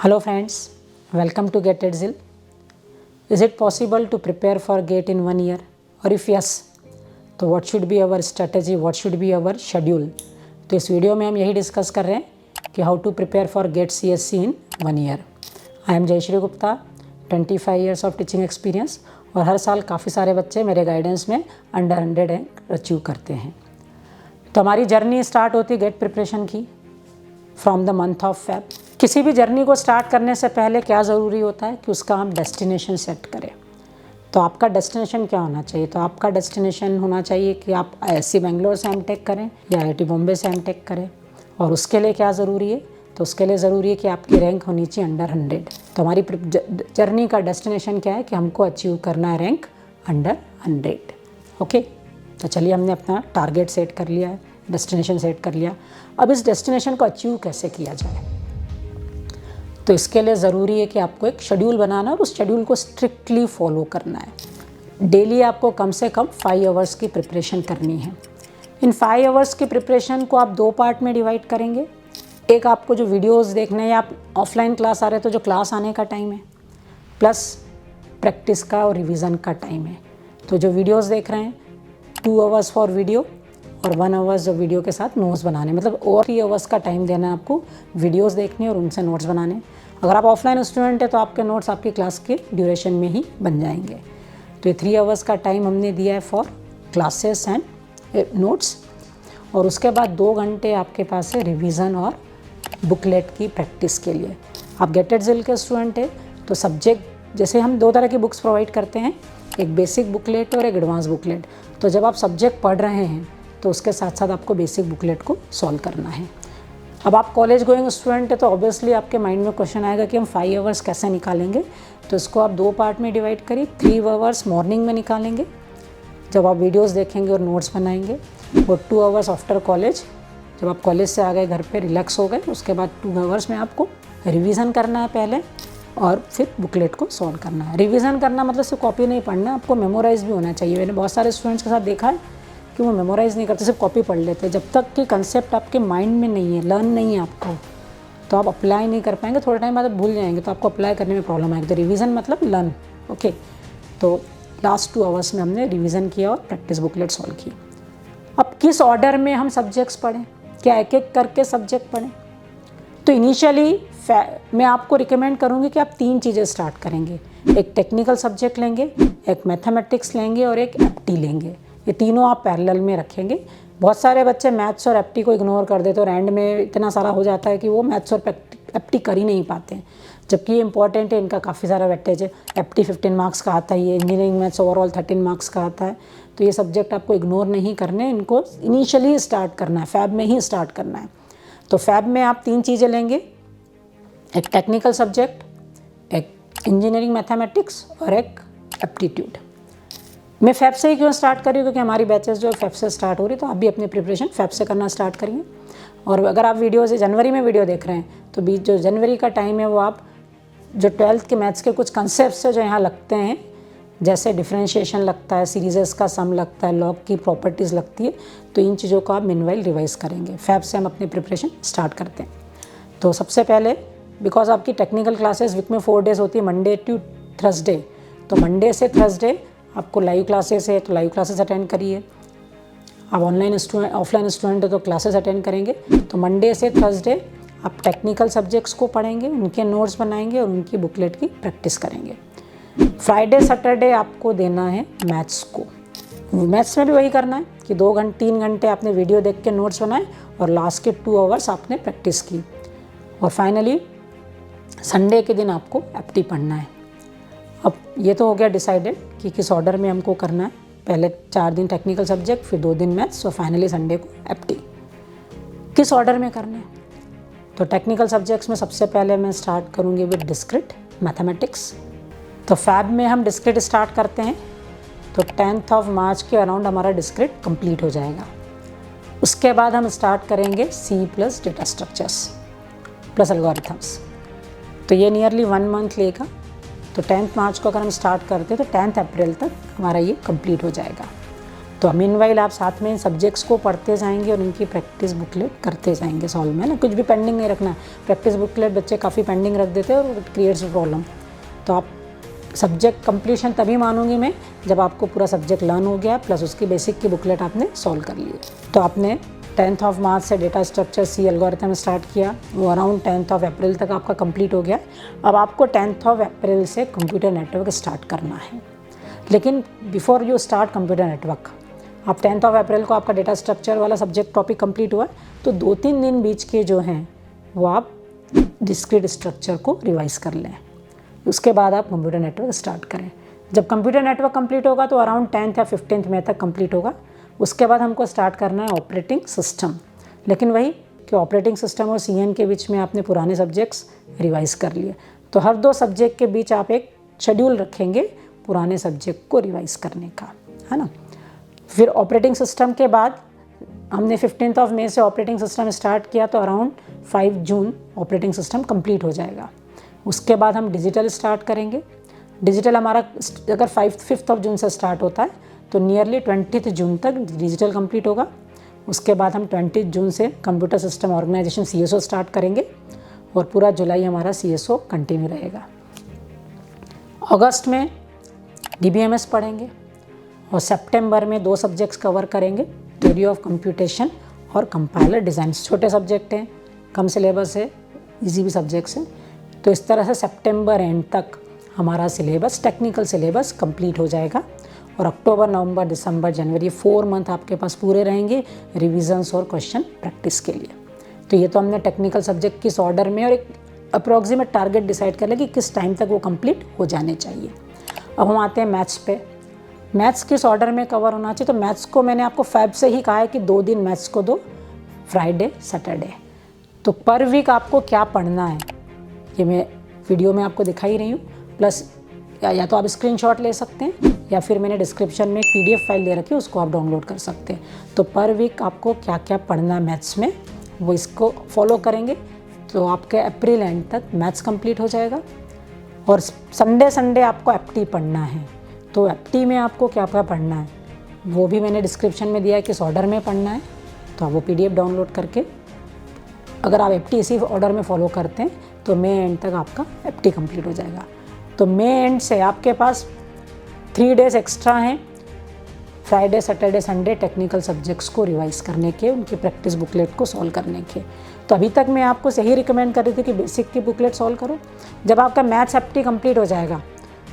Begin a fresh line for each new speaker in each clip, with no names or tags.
Hello friends, welcome to Get Edzil. Is it possible to prepare for GATE in 1 year? Or if yes, तो what should be our strategy, what should be our schedule? तो इस video में हम यही discuss कर रहे हैं कि how to prepare for GATE CSC इन 1 ईयर। I am Jayshree Gupta, 25 years of teaching experience, और हर साल काफ़ी सारे बच्चे मेरे गाइडेंस में अंडर 100 रैंक अचीव करते हैं। तो हमारी जर्नी स्टार्ट होती है गेट प्रिपरेशन की from the month of Feb. किसी भी जर्नी को स्टार्ट करने से पहले क्या ज़रूरी होता है कि उसका हम डेस्टिनेशन सेट करें। तो आपका डेस्टिनेशन क्या होना चाहिए? तो आपका डेस्टिनेशन होना चाहिए कि आप IISc बेंगलोर से एमटेक करें या IIT बॉम्बे से एमटेक करें। और उसके लिए क्या ज़रूरी है? तो उसके लिए ज़रूरी है कि आपकी रैंक होनी चाहिए अंडर 100। तो हमारी जर्नी का डेस्टिनेशन क्या है कि हमको अचीव करना है रैंक अंडर 100। ओके, तो चलिए हमने अपना टारगेट सेट कर लिया है, डेस्टिनेशन सेट कर लिया। अब इस डेस्टिनेशन को अचीव कैसे किया जाए? तो इसके लिए ज़रूरी है कि आपको एक शेड्यूल बनाना है और उस शेड्यूल को स्ट्रिक्टली फॉलो करना है। डेली आपको कम से कम 5 आवर्स की प्रिपरेशन करनी है। इन 5 आवर्स की प्रिपरेशन को आप 2 पार्ट में डिवाइड करेंगे। एक आपको जो वीडियोस देखने हैं या आप ऑफलाइन क्लास आ रहे हैं तो जो क्लास आने का टाइम है, प्लस प्रैक्टिस का और रिवीजन का टाइम है। तो जो वीडियोस देख रहे हैं 2 आवर्स फॉर वीडियो और 1 आवर्स जो वीडियो के साथ नोट्स बनाने, मतलब और 3 आवर्स का टाइम देना है आपको वीडियोस देखने और उनसे नोट्स बनाने। अगर आप ऑफलाइन स्टूडेंट हैं तो आपके नोट्स आपकी क्लास के ड्यूरेशन में ही बन जाएंगे। तो ये 3 आवर्स का टाइम हमने दिया है फॉर क्लासेस एंड नोट्स, और उसके बाद 2 घंटे आपके पास है रिवीजन और बुकलेट की प्रैक्टिस के लिए। आप गेट एडजिल के स्टूडेंट है तो सब्जेक्ट, जैसे हम 2 तरह की बुक्स प्रोवाइड करते हैं, एक बेसिक बुकलेट और एक एडवांस बुकलेट। तो जब आप सब्जेक्ट पढ़ रहे हैं तो उसके साथ साथ आपको बेसिक बुकलेट को सॉल्व करना है। अब आप कॉलेज गोइंग स्टूडेंट है तो ऑब्वियसली आपके माइंड में क्वेश्चन आएगा कि हम 5 आवर्स कैसे निकालेंगे। तो इसको आप 2 पार्ट में डिवाइड करिए। 3 आवर्स मॉर्निंग में निकालेंगे जब आप वीडियोस देखेंगे और नोट्स बनाएंगे, और 2 आवर्स आफ्टर कॉलेज, जब आप कॉलेज से आ गए घर पे रिलैक्स हो गए, उसके बाद 2 आवर्स में आपको रिवीजन करना है पहले और फिर बुकलेट को सॉल्व करना है। रिवीजन करना मतलब सिर्फ कॉपी नहीं पढ़ना, आपको मेमोराइज भी होना चाहिए। मैंने बहुत सारे स्टूडेंट्स के साथ देखा है कि वो मेमोराइज़ नहीं करते, सिर्फ कॉपी पढ़ लेते हैं। जब तक कि कंसेप्ट आपके माइंड में नहीं है, लर्न नहीं है आपको, तो आप अप्लाई नहीं कर पाएंगे। थोड़े टाइम बाद आप भूल जाएंगे तो आपको अप्लाई करने में प्रॉब्लम आएगी। तो रिवीजन मतलब लर्न। ओके, तो लास्ट 2 आवर्स में हमने रिवीजन किया और प्रैक्टिस बुकलेट सॉल्व की। अब किस ऑर्डर में हम सब्जेक्ट्स पढ़ें? क्या एक एक करके सब्जेक्ट पढ़ें? तो इनिशियली मैं आपको रिकमेंड करूँगी कि आप 3 चीज़ें स्टार्ट करेंगे। एक टेक्निकल सब्जेक्ट लेंगे, एक मैथमेटिक्स लेंगे और एक एप्टी लेंगे। ये तीनों आप पैरेलल में रखेंगे। बहुत सारे बच्चे मैथ्स और एप्टी को इग्नोर कर देते और एंड में इतना सारा हो जाता है कि वो मैथ्स और एप्टी कर ही नहीं पाते हैं, जबकि ये इंपॉर्टेंट है। इनका काफ़ी सारा वेटेज है। एप्टी 15 मार्क्स का आता है, ये इंजीनियरिंग मैथ्स ओवरऑल 13 मार्क्स का आता है। तो ये सब्जेक्ट आपको इग्नोर नहीं करने, इनको इनिशियली स्टार्ट करना है, फैब में ही स्टार्ट करना है। तो फैब में आप 3 चीज़ें लेंगे, एक टेक्निकल सब्जेक्ट, एक इंजीनियरिंग मैथमेटिक्स और एक एप्टीट्यूड। मैं फैब से ही क्यों स्टार्ट कर रही हूँ? क्योंकि हमारी बैचेस जो फैब से स्टार्ट हो रही, तो आप भी अपनी प्रिपरेशन फैब से करना स्टार्ट करिए। और अगर आप वीडियो से जनवरी में वीडियो देख रहे हैं तो बीच जो जनवरी का टाइम है वो आप जो 12th के मैथ्स के कुछ कंसेप्ट है जो यहाँ लगते हैं, जैसे डिफरेंशिएशन लगता है, सीरीजेस का सम लगता है, लॉग की प्रॉपर्टीज़ लगती है, तो इन चीज़ों को आप मिनवाइल रिवाइज करेंगे। फैब से हम अपनी प्रिपरेशन स्टार्ट करते हैं। तो सबसे पहले, बिकॉज आपकी टेक्निकल क्लासेस वीक में 4 डेज होती है, मंडे टू थर्सडे, तो मंडे से थर्सडे आपको लाइव क्लासेस है तो लाइव क्लासेस अटेंड करिए। आप ऑफलाइन स्टूडेंट है तो क्लासेस अटेंड करेंगे। तो मंडे से थर्सडे आप टेक्निकल सब्जेक्ट्स को पढ़ेंगे, उनके नोट्स बनाएंगे और उनकी बुकलेट की प्रैक्टिस करेंगे। फ्राइडे सैटरडे आपको देना है मैथ्स को। मैथ्स में भी वही करना है कि 3 घंटे आपने वीडियो देख के नोट्स बनाए और लास्ट के 2 आवर्स आपने प्रैक्टिस की। और फाइनली संडे के दिन आपको एप्टी पढ़ना है। अब ये तो हो गया डिसाइडेड कि किस ऑर्डर में हमको करना है। पहले 4 दिन टेक्निकल सब्जेक्ट, फिर 2 दिन मैथ्स और फाइनली संडे को एप्टी। किस ऑर्डर में करना है? तो टेक्निकल सब्जेक्ट्स में सबसे पहले मैं स्टार्ट करूँगी विद डिस्क्रिट मैथमेटिक्स। तो फैब में हम डिस्क्रिट स्टार्ट करते हैं, तो 10th ऑफ मार्च के अराउंड हमारा डिस्क्रिट कंप्लीट हो जाएगा। उसके बाद हम स्टार्ट करेंगे C plus data structures plus algorithms. तो ये नियरली 1 मंथ लेगा। तो 10th मार्च को अगर हम स्टार्ट करते हैं तो 10th अप्रैल तक हमारा ये कंप्लीट हो जाएगा। तो मीनवाइल आप साथ में इन सब्जेक्ट्स को पढ़ते जाएंगे और इनकी प्रैक्टिस बुकलेट करते जाएंगे सॉल्व में, ना कुछ भी पेंडिंग नहीं रखना। प्रैक्टिस बुकलेट बच्चे काफ़ी पेंडिंग रख देते हैं और इट क्रिएट्स प्रॉब्लम। तो आप सब्जेक्ट कंप्लीशन तभी मानूंगी मैं जब आपको पूरा सब्जेक्ट लर्न हो गया प्लस उसकी बेसिक की बुकलेट आपने सॉल्व कर ली। तो आपने 10th ऑफ मार्च से डेटा स्ट्रक्चर सी एल्गोरिथम स्टार्ट किया, वो अराउंड 10th ऑफ अप्रैल तक आपका कंप्लीट हो गया। अब आपको 10th ऑफ अप्रैल से कंप्यूटर नेटवर्क स्टार्ट करना है। लेकिन before you start computer network, आप 10th ऑफ अप्रैल को आपका डेटा स्ट्रक्चर वाला सब्जेक्ट टॉपिक कंप्लीट हुआ, तो 2-3 दिन बीच के जो हैं वो आप डिस्क्रीट स्ट्रक्चर को रिवाइज कर लें। उसके बाद आप कंप्यूटर नेटवर्क स्टार्ट करें। जब कंप्यूटर नेटवर्क कंप्लीट होगा तो अराउंड 10th या 15th मई तक कंप्लीट होगा। उसके बाद हमको स्टार्ट करना है ऑपरेटिंग सिस्टम। लेकिन वही कि ऑपरेटिंग सिस्टम और सीएन के बीच में आपने पुराने सब्जेक्ट्स रिवाइज कर लिए, तो हर 2 सब्जेक्ट के बीच आप एक शेड्यूल रखेंगे पुराने सब्जेक्ट को रिवाइज करने का, है ना। फिर ऑपरेटिंग सिस्टम के बाद हमने 15th ऑफ मई से ऑपरेटिंग सिस्टम स्टार्ट किया, तो अराउंड 5 जून ऑपरेटिंग सिस्टम कंप्लीट हो जाएगा। उसके बाद हम डिजिटल स्टार्ट करेंगे। डिजिटल हमारा अगर 5th ऑफ जून से स्टार्ट होता है तो नियरली 20th जून तक डिजिटल कंप्लीट होगा। उसके बाद हम 20 जून से computer system organisation CSO start करेंगे और पूरा जुलाई हमारा CSO कंटिन्यू रहेगा। अगस्त में DBMS पढ़ेंगे और सितंबर में 2 सब्जेक्ट्स कवर करेंगे, थ्योरी ऑफ कंप्यूटेशन और कंपाइलर डिज़ाइन। छोटे सब्जेक्ट हैं, कम सिलेबस है, इजी भी सब्जेक्ट्स हैं। तो इस तरह से सितंबर एंड तक हमारा सिलेबस, टेक्निकल सिलेबस कंप्लीट हो जाएगा और अक्टूबर, नवंबर, दिसंबर, जनवरी 4 मंथ आपके पास पूरे रहेंगे रिविजन्स और क्वेश्चन प्रैक्टिस के लिए। तो ये तो हमने टेक्निकल सब्जेक्ट किस ऑर्डर में और एक अप्रॉक्सीमेट टारगेट डिसाइड कर लें कि किस टाइम तक वो कंप्लीट हो जाने चाहिए। अब हम आते हैं मैथ्स पे। मैथ्स किस ऑर्डर में कवर होना चाहिए? तो मैथ्स को मैंने आपको फैब से ही कहा है कि 2 दिन मैथ्स को दो, फ्राइडे, सैटरडे। तो पर वीक आपको क्या पढ़ना है ये मैं वीडियो में आपको दिखा ही रही हूँ। प्लस या तो आप स्क्रीनशॉट ले सकते हैं या फिर मैंने डिस्क्रिप्शन में एक PDF फाइल दे रखी है, उसको आप डाउनलोड कर सकते हैं। तो पर वीक आपको क्या क्या पढ़ना है मैथ्स में, वो इसको फॉलो करेंगे तो आपके अप्रैल एंड तक मैथ्स कंप्लीट हो जाएगा। और संडे आपको FT पढ़ना है, तो FT में आपको क्या क्या पढ़ना है वो भी मैंने डिस्क्रिप्शन में दिया है किस ऑर्डर में पढ़ना है। तो आप वो PDF डाउनलोड करके अगर आप FT इसी ऑर्डर में फॉलो करते हैं तो मई एंड तक आपका FT कंप्लीट हो जाएगा। तो मई एंड से आपके पास 3 डेज़ एक्स्ट्रा हैं, Friday, Saturday, Sunday technical subjects को रिवाइज करने के, उनकी प्रैक्टिस बुकलेट को सॉल्व करने के। तो अभी तक मैं आपको यही रिकमेंड कर रही थी कि बेसिक की बुकलेट सॉल्व करो। जब आपका मैथ्स FT कंप्लीट हो जाएगा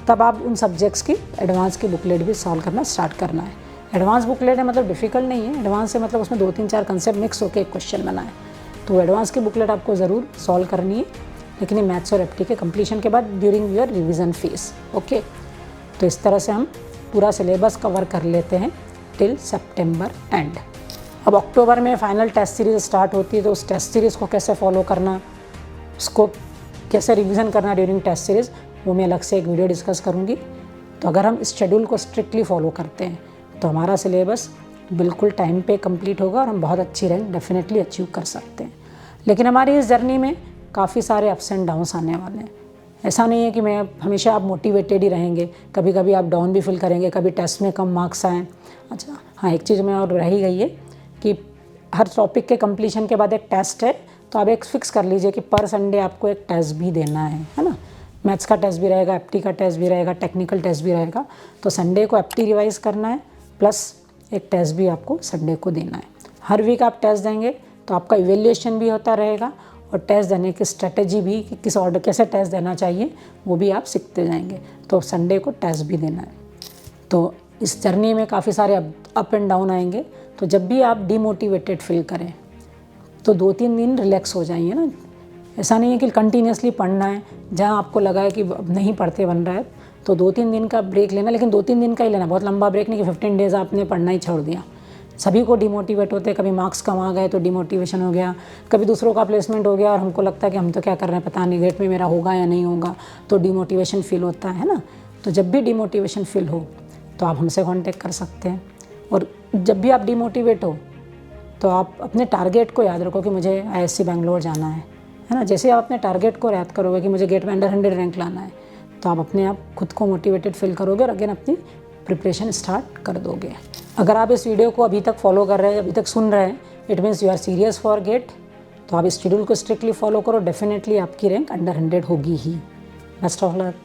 तब आप उन सब्जेक्ट्स की एडवांस की बुकलेट भी सॉल्व करना स्टार्ट करना है। एडवांस बुकलेट है मतलब डिफ़िकल्ट नहीं है, एडवांस से मतलब उसमें 2-3-4 कंसेप्ट मिक्स होकर एक क्वेश्चन बना है। तो एडवांस की बुकलेट आपको ज़रूर सॉल्व करनी है, लेकिन ये मैथ्स और FT के कंप्लीशन के बाद during your revision phase. Okay, तो इस तरह से हम पूरा सिलेबस कवर कर लेते हैं टिल सितंबर एंड। अब अक्टूबर में फाइनल टेस्ट सीरीज़ स्टार्ट होती है, तो उस टेस्ट सीरीज़ को कैसे फॉलो करना, उसको कैसे रिवीजन करना ड्यूरिंग टेस्ट सीरीज़, वो मैं अलग से एक वीडियो डिस्कस करूँगी। तो अगर हम इस शेड्यूल को स्ट्रिक्टली फॉलो करते हैं तो हमारा सिलेबस बिल्कुल टाइम पे कंप्लीट होगा और हम बहुत अच्छी रैंक डेफिनेटली अचीव कर सकते हैं। लेकिन हमारी इस जर्नी में काफ़ी सारे अप्स एंड डाउन्स आने वाले हैं। ऐसा नहीं है कि मैं हमेशा आप मोटिवेटेड ही रहेंगे, कभी कभी आप डाउन भी फील करेंगे, कभी टेस्ट में कम मार्क्स आएँ। अच्छा हाँ, एक चीज़ में और रह ही गई है कि हर टॉपिक के कंप्लीशन के बाद एक टेस्ट है, तो आप एक फिक्स कर लीजिए कि पर संडे आपको एक टेस्ट भी देना है ना। मैथ्स का टेस्ट भी रहेगा, FT का टेस्ट भी रहेगा, टेक्निकल टेस्ट भी रहेगा। तो संडे को FT रिवाइज करना है प्लस एक टेस्ट भी आपको संडे को देना है। हर वीक आप टेस्ट देंगे तो आपका इवेल्युएशन भी होता रहेगा और टेस्ट देने की स्ट्रेटेजी भी कि किस ऑर्डर कैसे टेस्ट देना चाहिए वो भी आप सीखते जाएंगे। तो संडे को टेस्ट भी देना है। तो इस जर्नी में काफ़ी सारे अप एंड डाउन आएंगे। तो जब भी आप डिमोटिवेटेड फील करें तो 2-3 दिन रिलैक्स हो जाइए ना। ऐसा नहीं है कि कंटिन्यूसली पढ़ना है, जहाँ आपको लगा है कि नहीं पढ़ते बन रहा है तो 2-3 दिन का ब्रेक लेना, लेकिन 2-3 दिन का ही लेना, बहुत लंबा ब्रेक नहीं कि 15 डेज़ आपने पढ़ना ही छोड़ दिया। सभी को डिमोटिवेट होते हैं, कभी मार्क्स कम आ गए तो डिमोटिवेशन हो गया, कभी दूसरों का प्लेसमेंट हो गया और हमको लगता है कि हम तो क्या कर रहे हैं पता नहीं, गेट में मेरा होगा या नहीं होगा, तो डिमोटिवेशन फील होता है ना। तो जब भी डिमोटिवेशन फील हो तो आप हमसे कांटेक्ट कर सकते हैं। और जब भी आप डिमोटिवेट हो तो आप अपने टारगेट को याद रखो कि मुझे ISC बैंगलोर जाना है ना। जैसे आप अपने टारगेट को याद करोगे कि मुझे गेट में अंडर 100 रैंक लाना है, तो आप अपने आप खुद को मोटिवेटेड फील करोगे और अगेन अपनी प्रिपरेशन स्टार्ट कर दोगे। अगर आप इस वीडियो को अभी तक फॉलो कर रहे हैं, अभी तक सुन रहे हैं, it means you are serious for GATE. तो आप इस शेड्यूल को स्ट्रिक्टली फॉलो करो, डेफिनेटली आपकी रैंक अंडर 100 होगी ही। Best of luck.